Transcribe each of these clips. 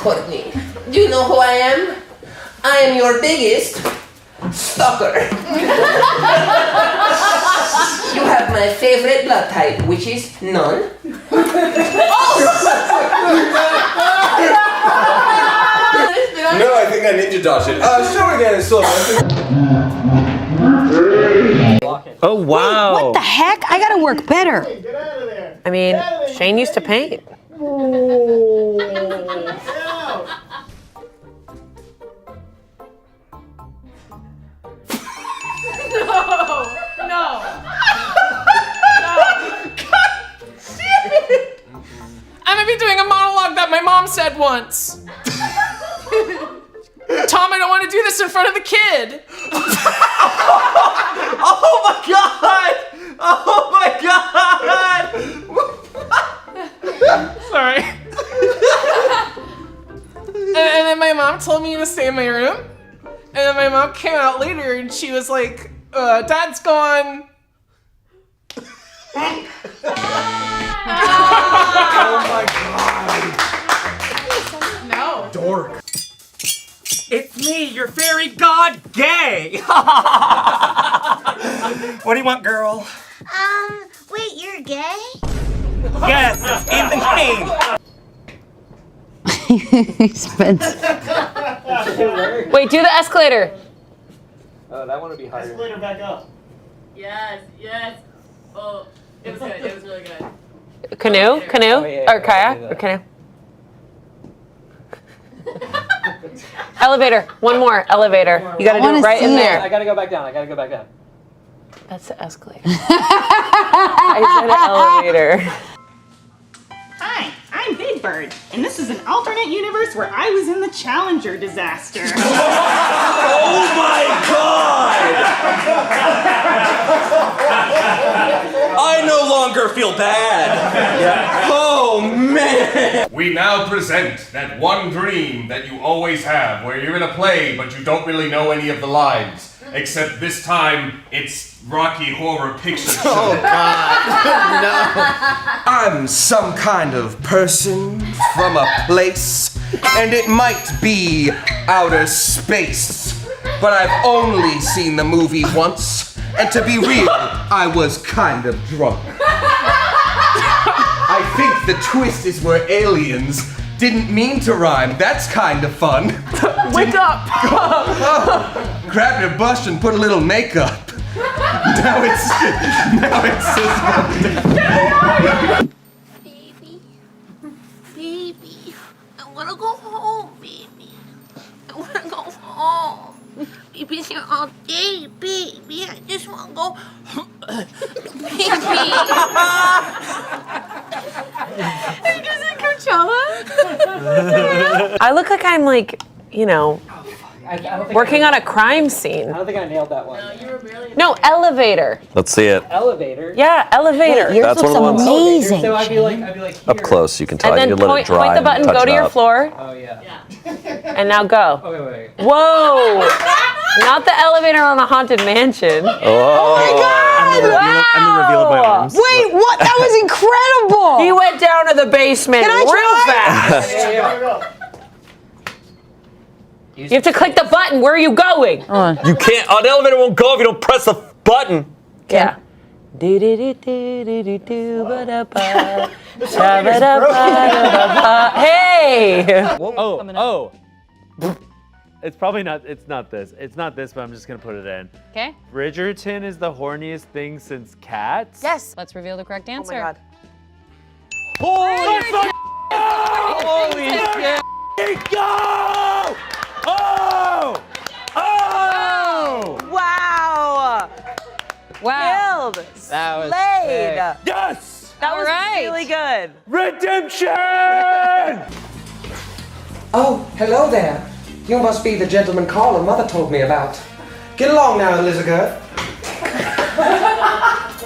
Courtney. Do you know who I am? I am your biggest stalker. You have my favorite blood type, which is none. No, I think I ninja dodged it. Show again in slow motion. Oh, wow. What the heck? I gotta work better. Get out of there. I mean, Shane used to paint. Get out. I'm gonna be doing a monologue that my mom said once. Tom, I don't want to do this in front of the kid. Oh my god! Oh my god! Sorry. And then my mom told me to stay in my room. And then my mom came out later and she was like, Dad's gone. Oh my god! No. Dork. It's me, your fairy god gay! What do you want, girl? Wait, you're gay? Yes, it's in the name! Expensive. Wait, do the escalator. Oh, that one would be harder. Escalator back up. Yes, yes. Oh, it was good. It was really good. Canoe? Canoe? Oh, yeah, Or kayak? yeah. Or canoe? Elevator. One more. Elevator. You gotta do it right in there. I gotta go back down. That's the escalator. I said elevator. Hi, I'm Big Bird, and this is an alternate universe where I was in the Challenger disaster. Oh my god! I no longer feel bad. Oh man! We now present that one dream that you always have, where you're in a play, but you don't really know any of the lines. Except this time, it's Rocky Horror Picture Show. Oh God, no. I'm some kind of person from a place, and it might be outer space. But I've only seen the movie once, and to be real, I was kind of drunk. I think the twist is where aliens didn't mean to rhyme. That's kind of fun. Wake up! Grab your brush and put a little makeup. Now it's Baby, baby, I wanna go home, baby. I wanna go home. Baby's here all day, baby. I just wanna go, baby. I look like I'm like, you know, working on a crime scene. I don't think I nailed that one. No, you were barely. No, elevator. Let's see it. Elevator? Yeah, elevator. Yours That's looks one of the ones- amazing. So I'd be like Up here. close, you can tell. And then you let point, it dry point the button, and touch go to it your up. floor, Oh yeah. and now go. Oh wait. Whoa! Not the elevator on a haunted mansion. Oh my god! I'm the reveal of my arms. Wait, what? That was incredible! He went down to the basement Can I real try? fast. Yeah. You have to click the button. Where are you going? You can't. The elevator won't go if you don't press the button. Yeah. Hey! Oh. It's probably not, it's not this, but I'm just gonna put it in. Okay. Bridgerton is the horniest thing since Cats? Yes. Let's reveal the correct answer. Oh my god. Holy fuck! Holy shit! Go! Oh! Oh! Wow! Wow. Killed! That was Slayed! sick. Yes! That was right. really good. Redemption! Oh, hello there. You must be the gentleman caller Mother told me about. Get along now, Elizabeth.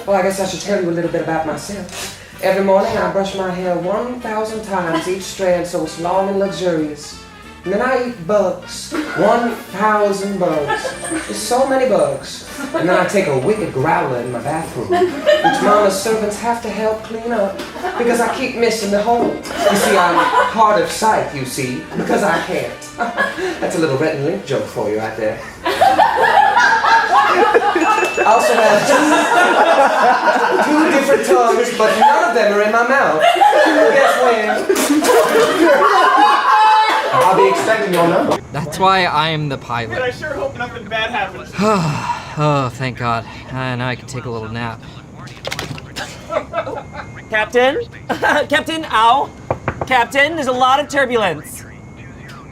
Well, I guess I should tell you a little bit about myself. Every morning I brush my hair 1,000 times, each strand so it's long and luxurious. And then I eat bugs. 1,000 bugs. There's so many bugs. And then I take a wicked growler in my bathroom, which Mama's servants have to help clean up because I keep missing the hole. You see, I'm hard of sight, you see, because I can't. That's a little Rhett and Link joke for you right there. I also have two different tongues, but none of them are in my mouth. Guess when? I'll be expecting your number. That's why I am the pilot. I sure hope nothing bad happens. Oh, thank God. Now I can take a little nap. Captain? Captain, ow. Captain, there's a lot of turbulence.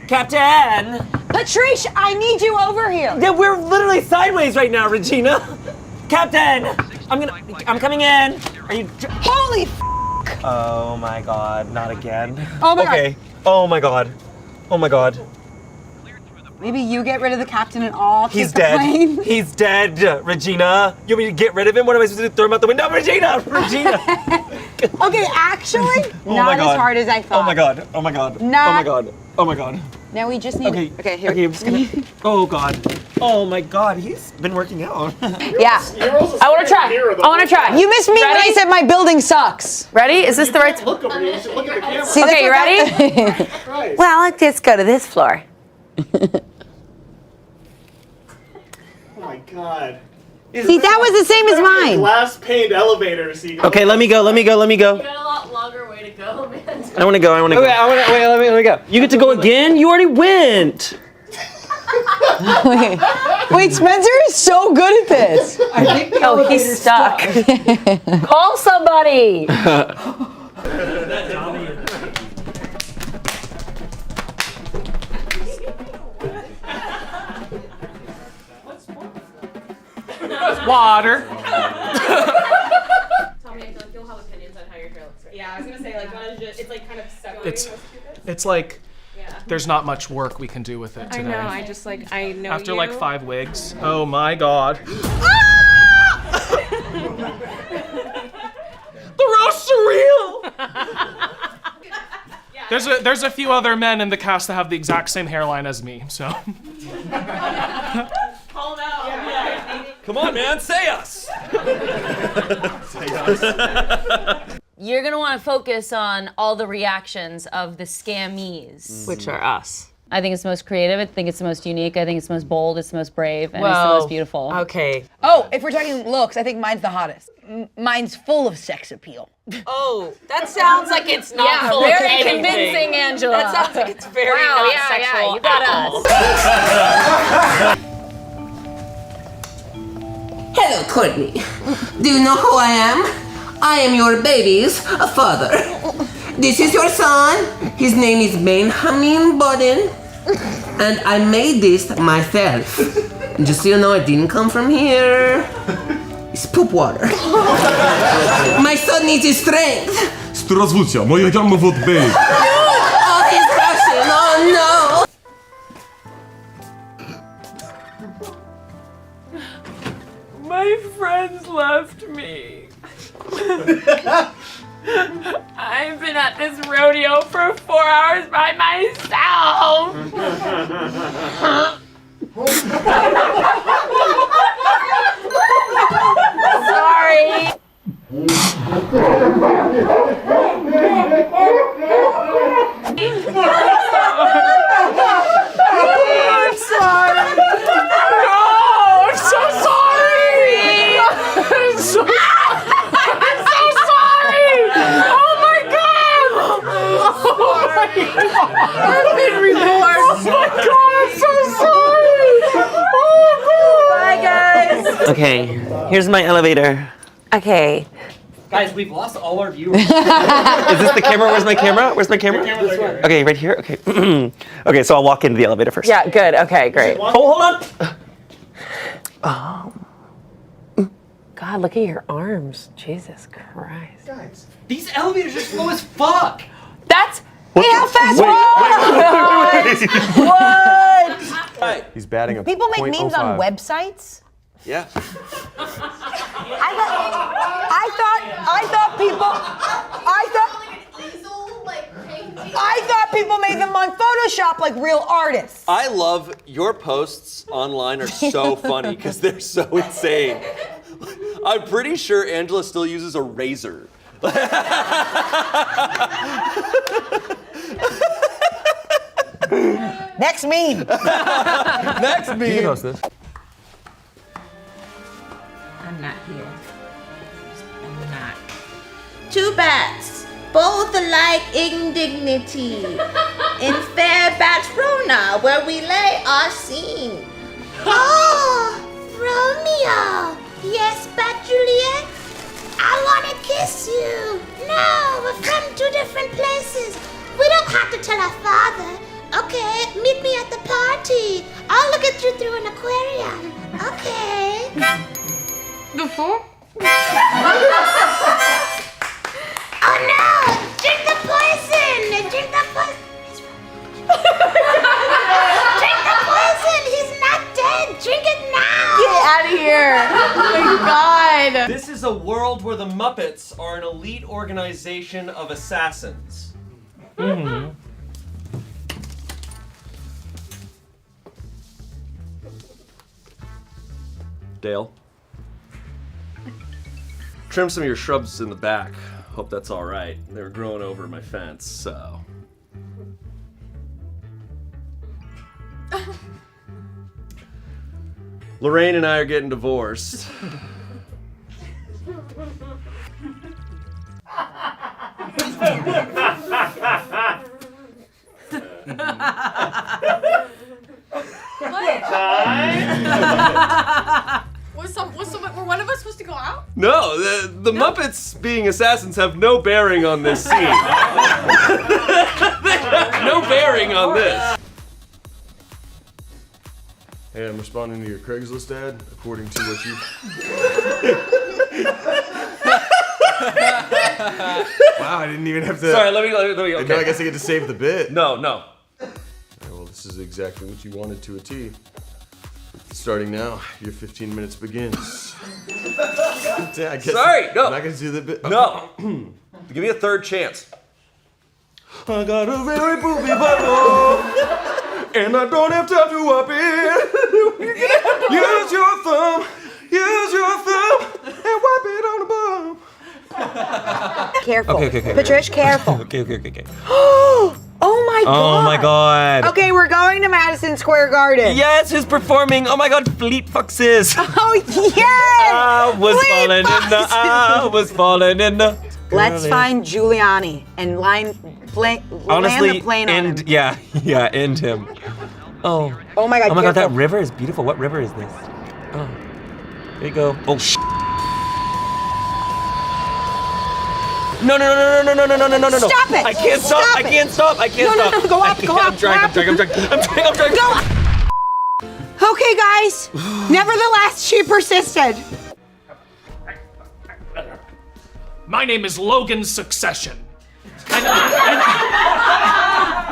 Captain! Patrice, I need you over here. Yeah, we're literally sideways right now, Regina. Captain! I'm coming in. Are you... Holy f***. Oh my God, not again. Oh my Okay. Oh my God. Oh my God. Maybe you get rid of the captain and all keep He's the dead. plane. He's dead, Regina. You want me to get rid of him? What am I supposed to do? Throw him out the window? Regina! Regina! Okay, actually, Oh not my as God. hard as I thought. Oh my God. Oh my God. Not- Oh my God. Oh my God. Now we just need. Okay. here. Okay, I'm just gonna. Oh God. Oh my God. He's been working out. Yeah. I want to try. I want to try. You missed me when I Ready? said my building sucks. Ready? Is this the right? Look over here. You should look at the camera. See, Okay, you ready? Christ. Well, let's just go to this floor. Oh my God. See, that was the same as mine. Glass paned elevator. So you can Okay, let me go. You got a lot longer way to go, man. I want to go. Wait, let me go. You get to go again? You already went. Wait, Spencer is so good at this. I think the Oh, he's elevator's stuck. Call somebody. water. Tommy, I feel like you'll have opinions on how your hair looks right Yeah, I was gonna say like it's like kind of separating. It's like there's not much work we can do with it today. I know. I know. After like 5 wigs. Oh my God. The roast's real. There's a few other men in the cast that have the exact same hairline as me, so. Call them out. Come on, man, say us. You're gonna want to focus on all the reactions of the scammies. Which are us. I think it's the most creative. I think it's the most unique. I think it's the most bold. It's the most brave, and it's the Well, most beautiful. Okay. Oh, if we're talking looks, I think mine's the hottest. Mine's full of sex appeal. Oh, that sounds like it's not full of very anything. convincing, Angela. That sounds like it's very Wow, not yeah, sexual. you got at all. Hello, Courtney. Do you know who I am? I am your baby's father. This is your son. His name is Benjamin Bodden. And I made this myself. And just so you know, it didn't come from here. It's poop water. My son needs his strength. Здравствуйте, моя яма вот бей. Oh, he's rushing. Oh, no. My friends left me. I've been at this rodeo for 4 hours by myself. Sorry. I'm sorry. No, I'm so sorry. I'm so sorry. Oh my God. Oh my God. I've been remorse. Oh my God, I'm so sorry. Oh my God. Bye, guys. Okay, here's my elevator. Okay. Guys, we've lost all our viewers. Is this the camera? Where's my camera? Where's my camera? Okay, right here. Okay. Okay, so I'll walk into the elevator first. Yeah, good. Okay, great. Hold on. Oh. God, look at your arms. Jesus Christ. Guys, these elevators are slow as fuck. That's. What? Hey, how fast What? He's batting a People make memes on websites. Yeah. I thought people. I thought people made them on Photoshop like real artists. I love your posts online are so funny because they're so insane. I'm pretty sure Angela still uses a razor. Next meme. Next meme. You can post this. I'm not here. I'm not. Two bats, both alike in dignity, in fair Batrona, where we lay our scene. Oh, Romeo. Yes, Bat Juliet? I want to kiss you. No, we're from two different places. We don't have to tell our father. Okay, meet me at the party. I'll look at you through an aquarium. Okay. The four? Oh no! Drink the poison! Drink the poison! Drink the poison! He's not dead! Drink it now! Get out of here! Oh my god! This is a world where the Muppets are an elite organization of assassins. Mm-hmm. Dale. Trim some of your shrubs in the back. Hope that's all right. They were growing over my fence, so. Lorraine and I are getting divorced. Were one of us supposed to go out? No, the Muppets being assassins have no bearing on this scene. They have no bearing on this. Hey, I'm responding to your Craigslist ad, according to what you... Wow, I didn't even have to... Sorry, let me okay. No, I guess I get to save the bit. No. All right, well, this is exactly what you wanted to a T. Starting now, your 15 minutes begins. I guess Sorry, no. I'm not gonna do the bit. No. Give me a third chance. I got a very booby bubble, and I don't have time to up it. Use your thumb, and wipe it on the bum. Careful. Okay. Patricia, careful. Okay. Oh my god. Oh my god. Okay, we're going to Madison Square Garden. Yes, who's performing? Oh my god, Fleet Foxes. Oh yes! I was falling in the. Let's find Giuliani and land the plane on him. Yeah, end him. Oh. Oh my god. Oh my god, careful. that river is beautiful. What river is this? Oh. There you go. Oh sh. No. Stop it! I can't stop. I can't stop. No, go up. I'm trying. Go! Okay, guys. Nevertheless, she persisted. My name is Logan Succession.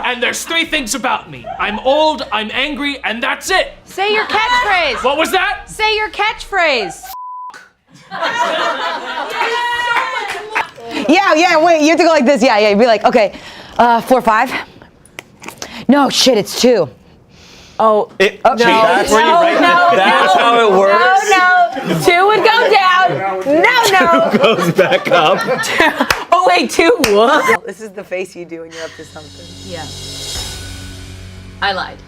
And there's three things about me. I'm old, I'm angry, and that's it. Say your catchphrase. What was that? Say your catchphrase. Yeah, wait, you have to go like this. Yeah, you'd be like, okay, 4, 5. No, shit, it's 2. Oh, no. That's where you write That's how it works. No. 2 would go down. No. 2 goes back up. Oh, wait, 2. What? This is the face you do when you're up to something. Yeah. I lied.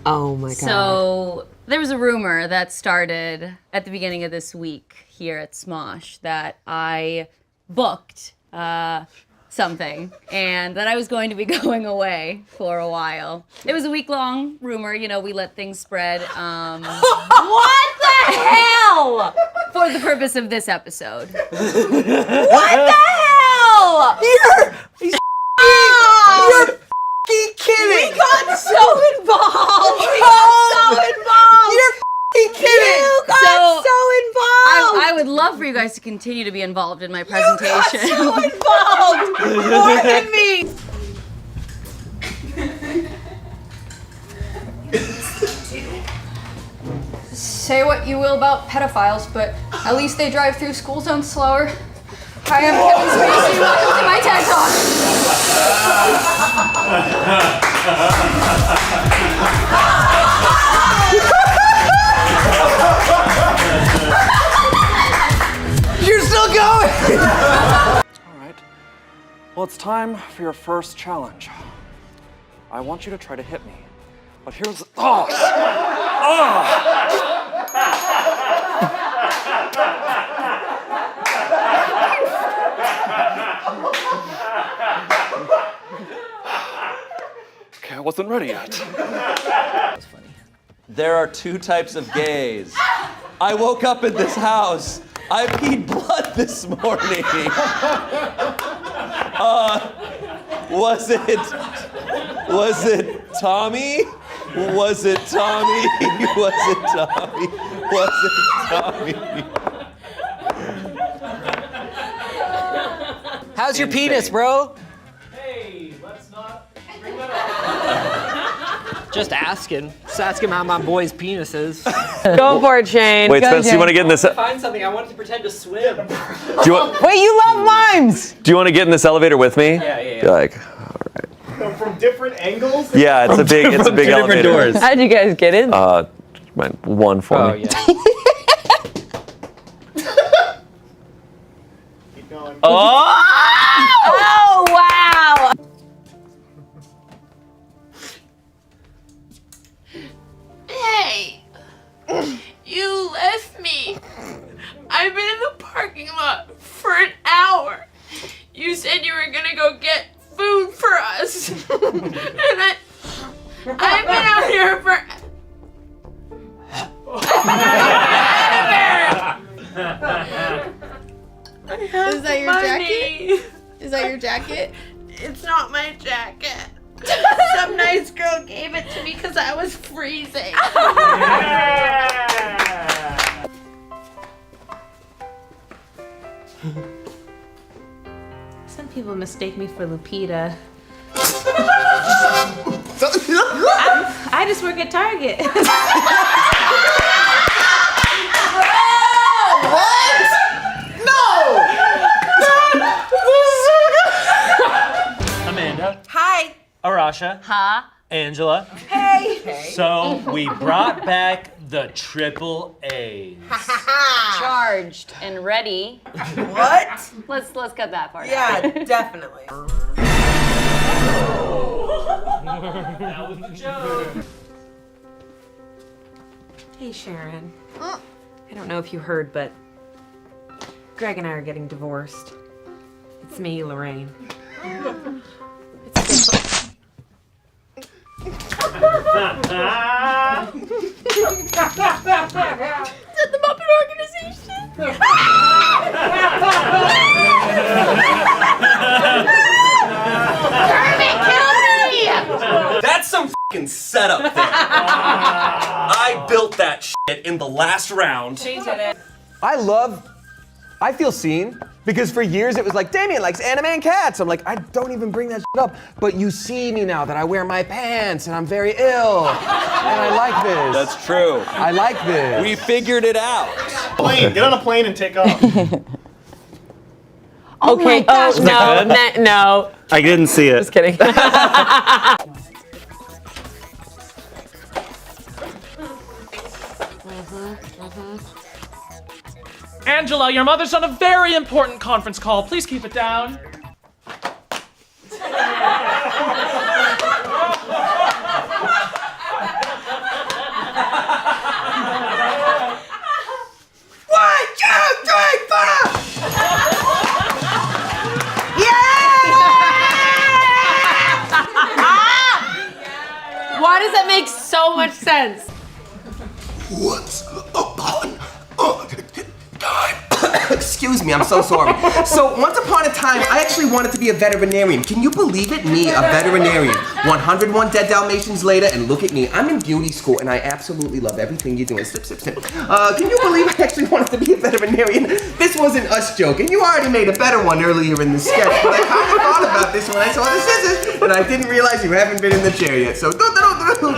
Oh my god. So there was a rumor that started at the beginning of this week here at Smosh that I booked something and that I was going to be going away for a while. It was a week-long rumor, we let things spread. What the hell? For the purpose of this episode. What the hell? You're kidding. We got so involved. You're kidding. You got so involved. I would love for you guys to continue to be involved in my presentation. You got so involved. More than me. Say what you will about pedophiles, but at least they drive through school zones slower. Hi, I'm Kevin Spacey. Welcome to my TED Talk. You're still going! All right. Well, it's time for your first challenge. I want you to try to hit me. But here's oh! Okay, I wasn't ready yet. There are two types of gays. I woke up in this house. I peed blood this morning. Was it Tommy? Was it Tommy? Was it Tommy? Was it Tommy? How's your penis, bro? Hey, let's not bring that up. Just asking. Just asking how my boy's penis is. Go for it, Shane. Wait, Go, Spence, do Shane. you want to get in this? Find something. I wanted to pretend to swim. Do you want? Wait, you love mimes! Do you want to get in this elevator with me? Yeah. You're like, From different angles? yeah, it's a big elevator. Doors. How'd you guys get in? One for me. Yeah. Keep going. Oh, wow! Hey, you left me. I've been in the parking lot for an hour. You said you were gonna go get food for us. And I've been out here for... Is that your jacket? Is that your jacket? It's not my jacket. Some nice girl gave it to me because I was freezing. Some people mistake me for Lupita. I just work at Target. What? No! Amanda. Hi. Arasha. Ha. Angela. Hey. So we brought back the triple A's. Charged and ready. What? Let's cut that part Yeah, out. definitely. That was the joke. Hey, Sharon. I don't know if you heard, but Greg and I are getting divorced. It's me, Lorraine. Is that the Muppet Organization? Kermit, kill me! That's some fucking setup thing. I built that shit in the last round. I feel seen because for years it was like, Damien likes anime and cats. I'm like, I don't even bring that shit up. But you see me now that I wear my pants and I'm very ill. And I like this. That's true. I like this. We figured it out. Plane, get on a plane and take off. Okay. Was that good? No. I didn't see it. Just kidding. Angela, your mother's on a very important conference call. Please keep it down. One, two, three, four! Why does that make so much sense? Once upon a time. Excuse me, I'm so sorry. So once upon a time, I actually wanted to be a veterinarian. Can you believe it? Me, a veterinarian. 101 dead Dalmatians later, and look at me. I'm in beauty school, and I absolutely love everything you're doing. Snip, snip, snip. Can you believe I actually wanted to be a veterinarian? This wasn't us joking. You already made a better one earlier in the sketch, but I kind of thought about this when I saw the scissors, and I didn't realize you haven't been in the chair yet. So, there we go.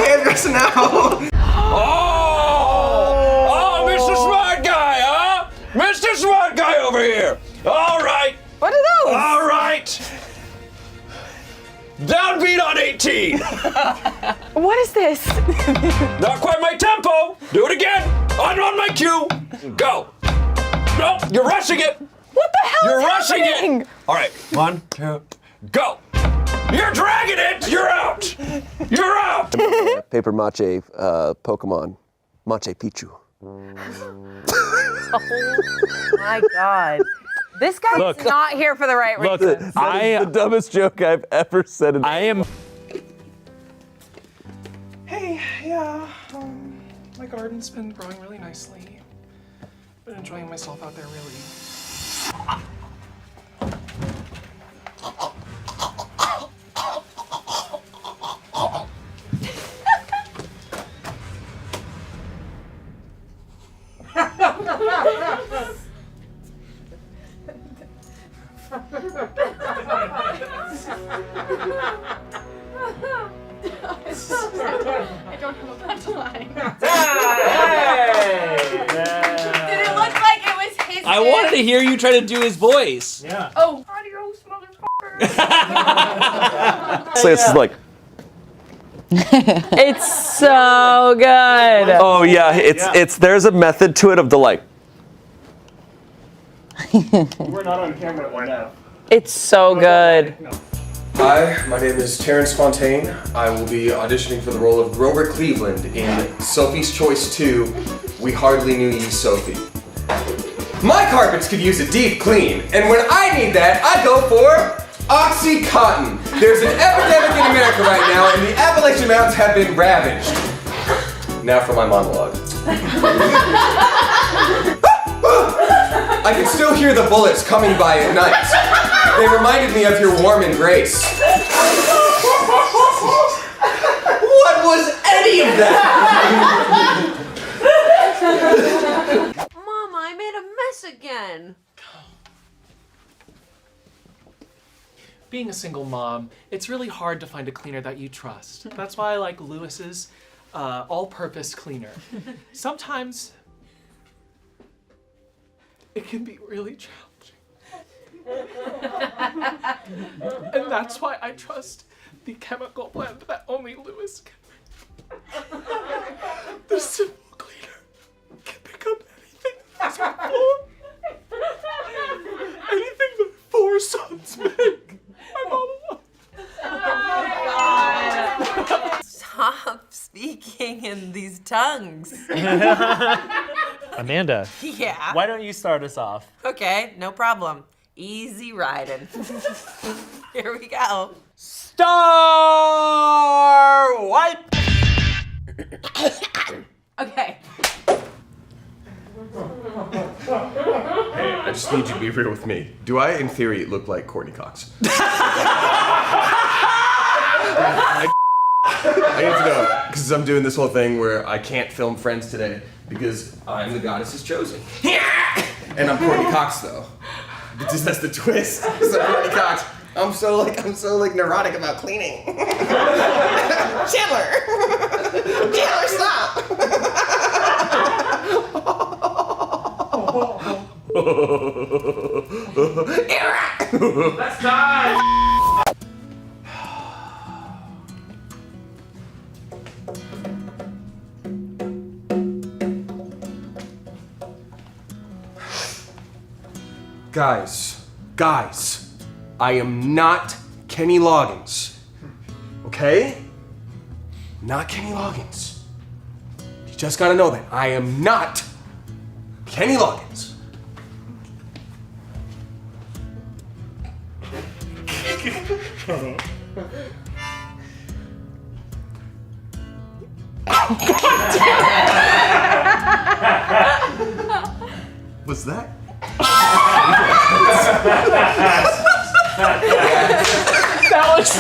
Hairdresser now. Oh, Mr. Smart Guy, huh? Mr. Smart Guy over here. All right. What are those? All right. Downbeat on 18. What is this? Not quite my tempo. Do it again. I'm on my cue. Go. No, you're rushing it. What the hell You're is rushing happening? it. All right, 1, 2, go. You're dragging it. You're out. You're out. Paper mache Pokemon. Mache Pichu. Oh my God. This guy's Look. not here for the right Look, reasons. The dumbest joke I've ever said. I am. Hey, yeah, my garden's been growing really nicely. Been enjoying myself out there, really. I don't have a punchline. Did it look like it was his? I wanted to hear you try to do his voice. Yeah. Oh, adios, motherfucker. So it's like, It's so good. oh yeah, it's there's a method to it of the like. We're not on camera right now. It's so good. Hi, my name is Terrence Fontaine. I will be auditioning for the role of Grover Cleveland in Sophie's Choice 2, We Hardly Knew Ye, Sophie. My carpets could use a deep clean, and when I need that, I go for OxyContin. There's an epidemic in America right now, and the Appalachian Mountains have been ravaged. Now for my monologue. I can still hear the bullets coming by at night. They reminded me of your warm embrace. What was any of that? Mama, I made a mess again. Being a single mom, it's really hard to find a cleaner that you trust. That's why I like Lewis's all-purpose cleaner. Sometimes it can be really challenging. And that's why I trust the chemical blend that only Lewis can make. The simple cleaner can pick up anything that's full. Anything that 4 sons make. I'm all alone. Stop speaking in these tongues. Amanda. Yeah. Why don't you start us off? Okay, no problem. Easy riding. Here we go. Star wipe. Okay. I just need you to be real with me. Do I, in theory, look like Courtney Cox? I need to know, because I'm doing this whole thing where I can't film Friends today because I'm the goddess's chosen. And I'm Courtney Cox, though. Because that's the twist. So Courtney Cox, I'm so neurotic about cleaning. Chandler, stop. That's time. Guys, I am not Kenny Loggins. Okay? Not Kenny Loggins. You just gotta know that. I am not Kenny Loggins. What's that? That was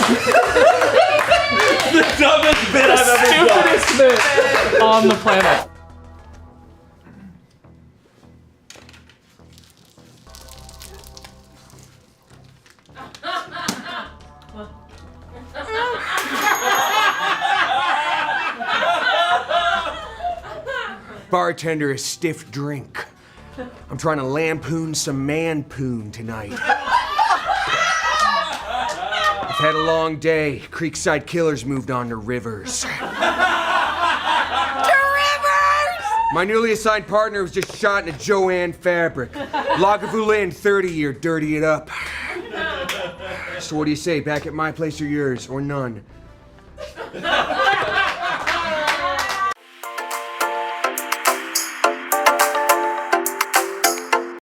the dumbest bit I've ever done. Stupidest bit on the planet. Bartender, a stiff drink. I'm trying to lampoon some man-poon tonight. Had a long day. Creekside Killers moved on to Rivers. My newly assigned partner was just shot in a Joanne fabric. Lagavulin, 30-year, dirty it up. So what do you say? Back at my place or yours, or none?